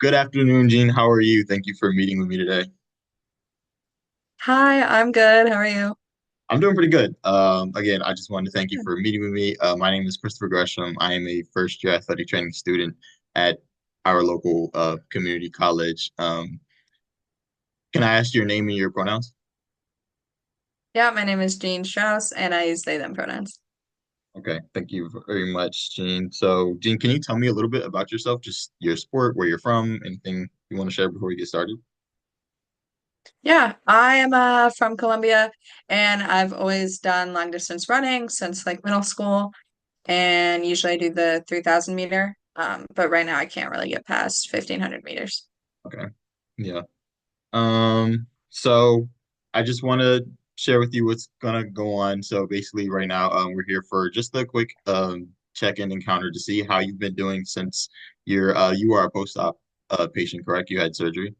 Good afternoon, Gene. How are you? Thank you for meeting with me today. Hi, I'm good. How are you? I'm doing pretty good. Again, I just wanted to thank you for meeting with me. My name is Christopher Gresham. I am a first year athletic training student at our local community college. Can I ask your name and your pronouns? Yeah, my name is Jean Strauss and I use they them pronouns. Okay, thank you very much, Gene. So, Gene, can you tell me a little bit about yourself, just your sport, where you're from, anything you want to share before we get started? Yeah, I am from Colombia and I've always done long distance running since like middle school and usually I do the 3,000 meter. But right now I can't really get past 1,500 meters. Okay, yeah. So I just want to share with you what's gonna go on. So basically, right now, we're here for just a quick check-in encounter to see how you've been doing since you are a post-op patient, correct? You had surgery.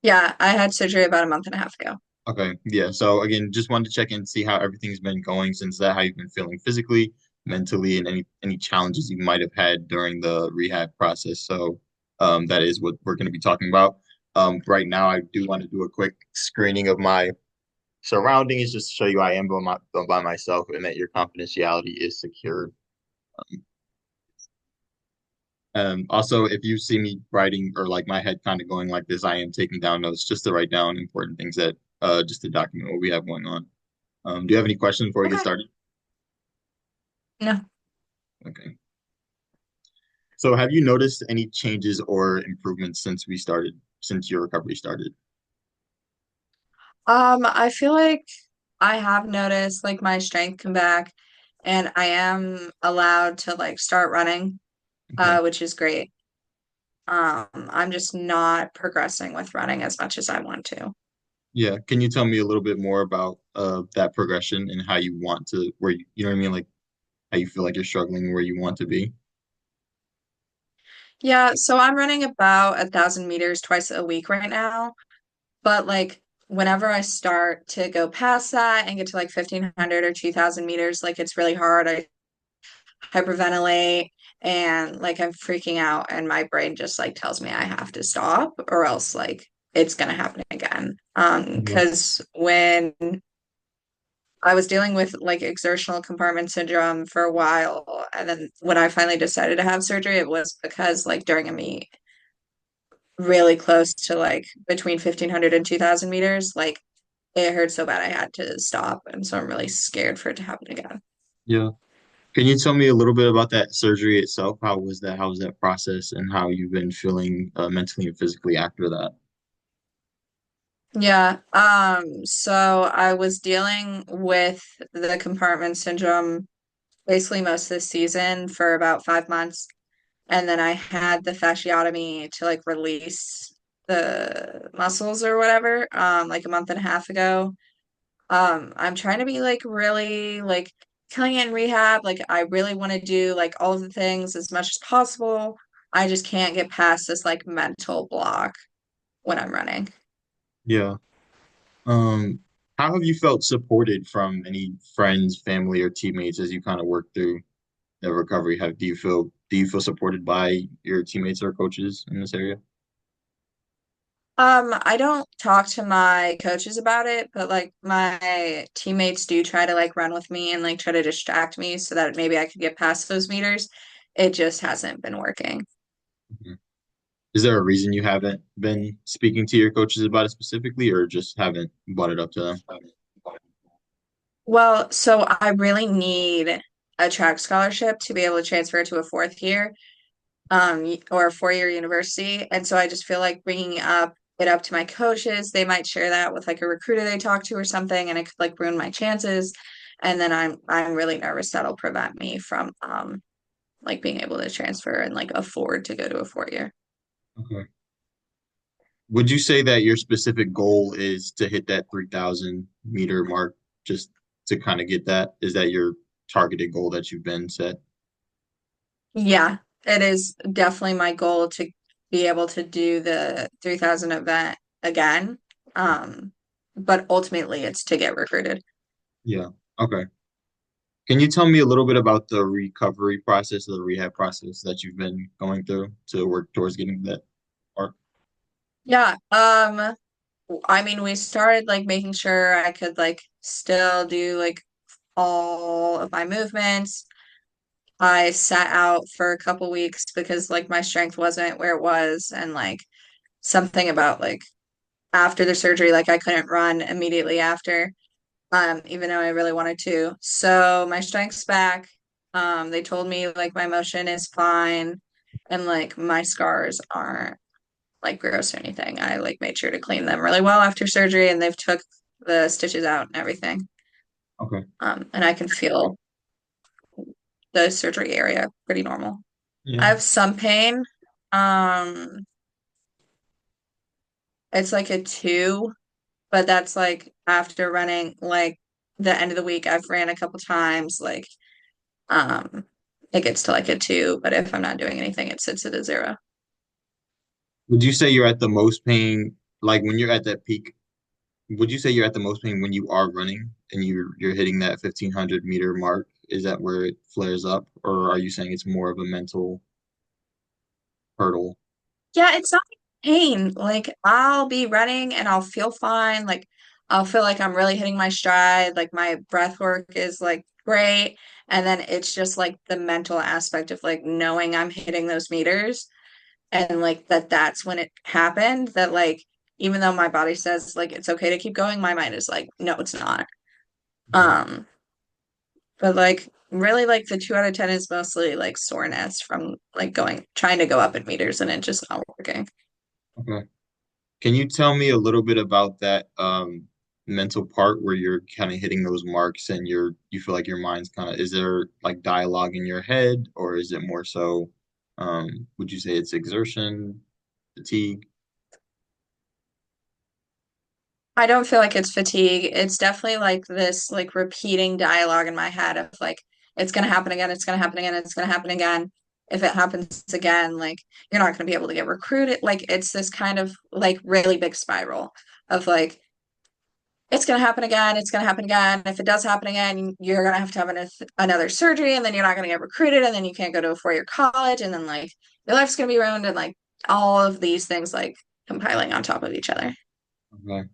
Yeah, I had surgery about a month and a half ago. Okay, yeah. So again, just wanted to check in, see how everything's been going since that, how you've been feeling physically, mentally, and any challenges you might have had during the rehab process. So that is what we're going to be talking about. Right now, I do want to do a quick screening of my surroundings just to show you I am by myself and that your confidentiality is secured. Also, if you see me writing or like my head kind of going like this, I am taking down notes just to write down important things that just to document what we have going on. Do you have any questions before we get Okay. started? No. Okay. So, have you noticed any changes or improvements since your recovery started? I feel like I have noticed like my strength come back and I am allowed to like start running, Okay. which is great. I'm just not progressing with running as much as I want to. Yeah. Can you tell me a little bit more about that progression and how you want to, where you know what I mean? Like how you feel like you're struggling where you want to be? Yeah, so I'm running about 1,000 meters twice a week right now, but like whenever I start to go past that and get to like 1,500 or 2,000 meters, like it's really hard. I hyperventilate and like I'm freaking out and my brain just like tells me I have to stop or else like it's gonna happen again. Yeah. Because when I was dealing with like exertional compartment syndrome for a while. And then when I finally decided to have surgery, it was because like during a meet really close to like between 1,500 and 2,000 meters, like it hurt so bad I had to stop. And so I'm really scared for it to happen again. Yeah. Can you tell me a little bit about that surgery itself? How was that? How was that process and how you've been feeling mentally and physically after that? Yeah. So I was dealing with the compartment syndrome basically most of the season for about 5 months. And then I had the fasciotomy to like release the muscles or whatever, like a month and a half ago. I'm trying to be like really like killing it in rehab. Like I really want to do like all of the things as much as possible. I just can't get past this like mental block when I'm running. Yeah. Um, how have you felt supported from any friends, family, or teammates as you kind of work through the recovery? Do you feel supported by your teammates or coaches in this area? I don't talk to my coaches about it, but like my teammates do try to like run with me and like try to distract me so that maybe I could get past those meters. It just hasn't been working. Mhm. Is there a reason you haven't been speaking to your coaches about it specifically, or just haven't brought it up to them? Well, so I really need a track scholarship to be able to transfer to a fourth year, or a 4 year university. And so I just feel like bringing it up to my coaches, they might share that with like a recruiter they talk to or something, and it could like ruin my chances. And then I'm really nervous that'll prevent me from like being able to transfer and like afford to go to a 4 year. Okay. Would you say that your specific goal is to hit that 3,000 meter mark, just to kind of get that? Is that your targeted goal that you've been set? Yeah, it is definitely my goal to be able to do the 3,000 event again. Um, but ultimately it's to get recruited. Yeah. Okay. Can you tell me a little bit about the recovery process, the rehab process that you've been going through to work towards getting that part? Yeah, I mean, we started like making sure I could like still do like all of my movements. I sat out for a couple weeks because like my strength wasn't where it was, and like something about like after the surgery, like I couldn't run immediately after, even though I really wanted to. So my strength's back. They told me like my motion is fine, and like my scars aren't like gross or anything. I like made sure to clean them really well after surgery, and they've took the stitches out and everything. Okay. And I can feel the surgery area pretty normal. I Yeah. have some pain. Um, it's like a two, but that's like after running like the end of the week. I've ran a couple times, like um it gets to like a two, but if I'm not doing anything, it sits at a zero. Would you say you're at the most pain, like when you're at that peak? Would you say you're at the most pain when you are running and you're hitting that 1500-meter mark? Is that where it flares up, or are you saying it's more of a mental hurdle? Yeah, it's not pain. Like I'll be running and I'll feel fine. Like I'll feel like I'm really hitting my stride. Like my breath work is like great. And then it's just like the mental aspect of like knowing I'm hitting those meters and like that's when it happened. That like even though my body says like it's okay to keep going, my mind is like, no, it's not. Okay. Um, but like really like the 2 out of 10 is mostly like soreness from like going trying to go up in meters and it just not working. Okay. Can you tell me a little bit about that mental part where you're kind of hitting those marks and you feel like your mind's kind of, is there like dialogue in your head, or is it more so would you say it's exertion, fatigue? I don't feel like it's fatigue. It's definitely like this like repeating dialogue in my head of like it's gonna happen again, it's gonna happen again, it's gonna happen again. If it happens again, like you're not gonna be able to get recruited. Like it's this kind of like really big spiral of like it's gonna happen again, it's gonna happen again. If it does happen again, you're gonna have to have another surgery, and then you're not gonna get recruited, and then you can't go to a 4 year college, and then like your life's gonna be ruined, and like all of these things like compiling on top of each other. Okay.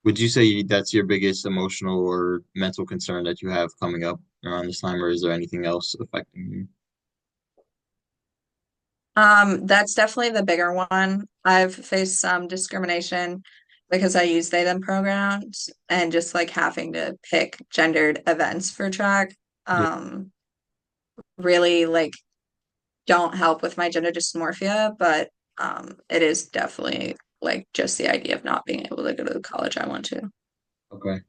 Would you say that's your biggest emotional or mental concern that you have coming up around this time, or is there anything else affecting you? That's definitely the bigger one. I've faced some discrimination because I use they them pronouns and just like having to pick gendered events for track. Yeah. Um, really like don't help with my gender dysmorphia, but it is definitely like just the idea of not being able to go to the college I want to. Okay.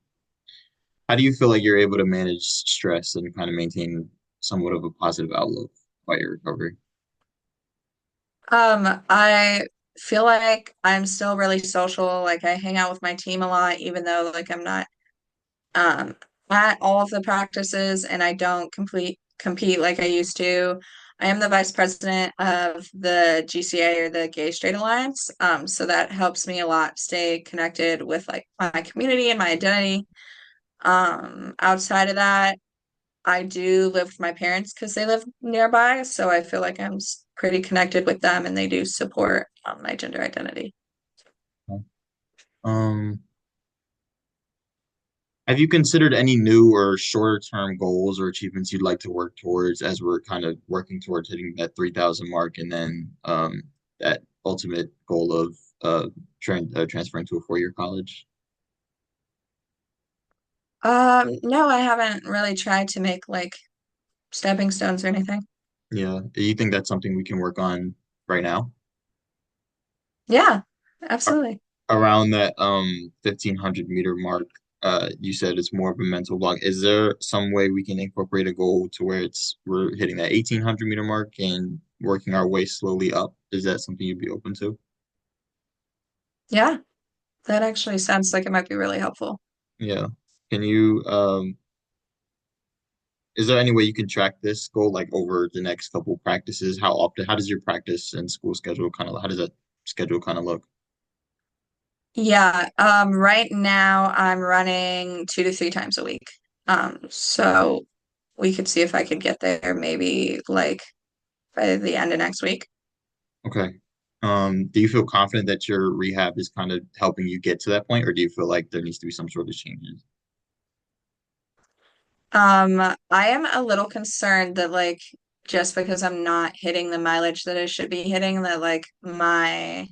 How do you feel like you're able to manage stress and kind of maintain somewhat of a positive outlook while your recovery? I feel like I'm still really social. Like I hang out with my team a lot, even though like I'm not um, at all of the practices and I don't compete like I used to. I am the vice president of the GCA or the Gay Straight Alliance. So that helps me a lot stay connected with like my community and my identity. Outside of that, I do live with my parents because they live nearby, so I feel like I'm pretty connected with them and they do support my gender identity. Um, have you considered any new or shorter term goals or achievements you'd like to work towards as we're kind of working towards hitting that 3,000 mark and then that ultimate goal of transferring to a 4 year college? No, I haven't really tried to make like stepping stones or anything. Yeah. Do you think that's something we can work on right now? Yeah, A- absolutely. Around that 1500-meter mark, you said it's more of a mental block. Is there some way we can incorporate a goal to where we're hitting that 1800-meter mark and working our way slowly up? Is that something you'd be open to? Yeah, that actually sounds like it might be really helpful. Yeah. Can you is there any way you can track this goal like over the next couple practices? How often, how does your practice and school schedule kind of, how does that schedule kind of look? Yeah, right now I'm running 2 to 3 times a week. So we could see if I could get there maybe like by the end of next week. Okay. Do you feel confident that your rehab is kind of helping you get to that point, or do you feel like there needs to be some sort of changes? I am a little concerned that like just because I'm not hitting the mileage that I should be hitting, that like my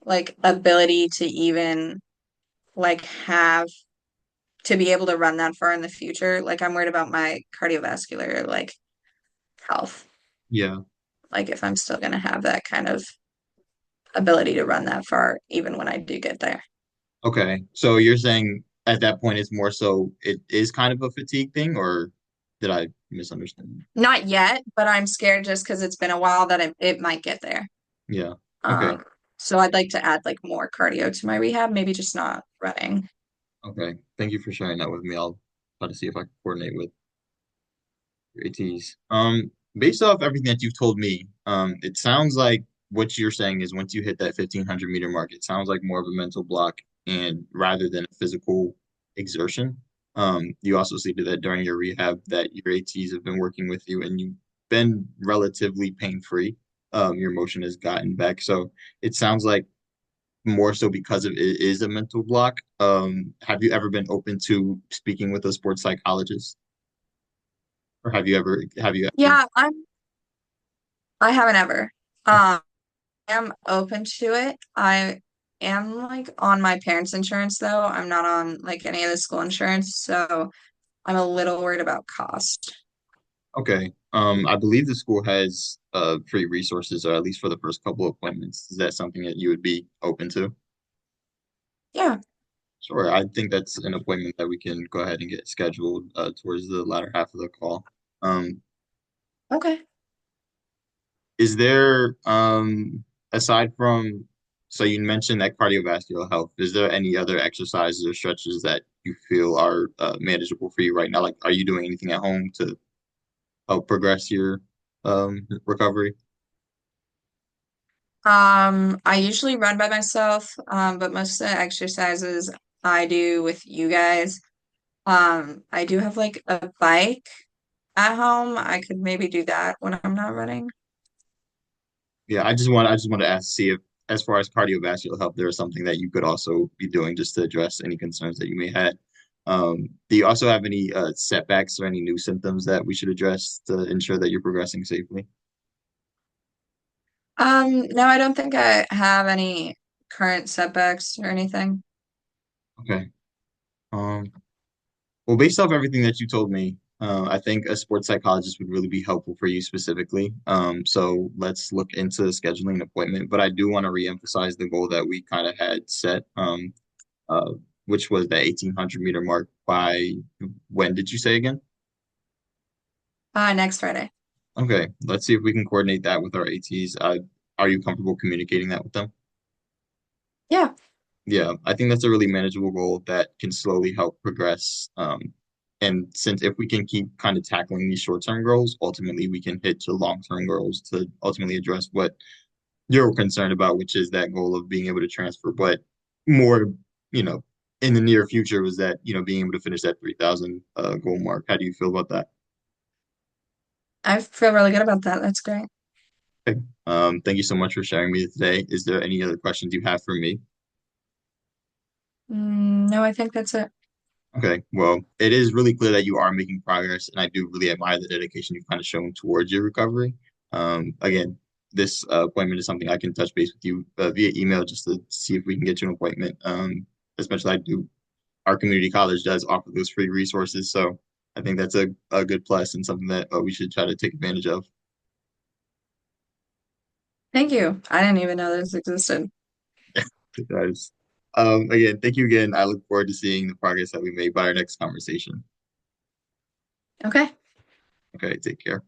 like ability to even like have to be able to run that far in the future, like I'm worried about my cardiovascular like health. Yeah. Like if I'm still gonna have that kind of ability to run that far even when I do get there. Okay. So you're saying at that point it's more so it is kind of a fatigue thing, or did I misunderstand? Not yet, but I'm scared just because it's been a while that it might get there. Yeah. Okay. Um, so I'd like to add like more cardio to my rehab, maybe just not running. Okay. Thank you for sharing that with me. I'll try to see if I can coordinate with your ATs. Based off everything that you've told me, it sounds like what you're saying is once you hit that 1500-meter mark, it sounds like more of a mental block and rather than a physical exertion. You also stated that during your rehab that your ATs have been working with you and you've been relatively pain-free. Your motion has gotten back. So it sounds like more so because of it is a mental block. Have you ever been open to speaking with a sports psychologist? Or have you ever Yeah, I haven't ever. I am open to it. I am like on my parents' insurance though. I'm not on like any of the school insurance, so I'm a little worried about cost. Okay. I believe the school has free resources, or at least for the first couple of appointments. Is that something that you would be open to? Yeah, Sure. I think that's an appointment that we can go ahead and get scheduled towards the latter half of the call. Um, okay. is there, aside from, so you mentioned that cardiovascular health, is there any other exercises or stretches that you feel are manageable for you right now? Like, are you doing anything at home to help progress your recovery? I usually run by myself, but most of the exercises I do with you guys. I do have like a bike at home. I could maybe do that when I'm not running. Yeah, I just want to ask, see if, as far as cardiovascular health, there is something that you could also be doing just to address any concerns that you may have. Do you also have any setbacks or any new symptoms that we should address to ensure that you're progressing safely? No, I don't think I have any current setbacks or anything. Okay. Um, well, based off everything that you told me, I think a sports psychologist would really be helpful for you specifically. So let's look into scheduling an appointment. But I do want to reemphasize the goal that we kind of had set. Uh, which was the 1800-meter mark by when did you say again? Next Friday. Okay, let's see if we can coordinate that with our ATs. Are you comfortable communicating that with them? Yeah. Yeah, I think that's a really manageable goal that can slowly help progress. And since if we can keep kind of tackling these short-term goals, ultimately we can hit to long-term goals to ultimately address what you're concerned about, which is that goal of being able to transfer. But more, you know, in the near future was that, being able to finish that 3,000 goal mark. How do you feel about that? I feel really good about that. That's great. Okay. Thank you so much for sharing me today. Is there any other questions you have for me? No, I think that's it. Okay, well, it is really clear that you are making progress, and I do really admire the dedication you've kind of shown towards your recovery. Again, this appointment is something I can touch base with you via email just to see if we can get you an appointment. Especially I do, our community college does offer those free resources, so I think that's a good plus and something that we should try to take advantage of. Thank you. I didn't even know this existed. Guys, again, thank you again. I look forward to seeing the progress that we made by our next conversation. Okay. Okay, take care.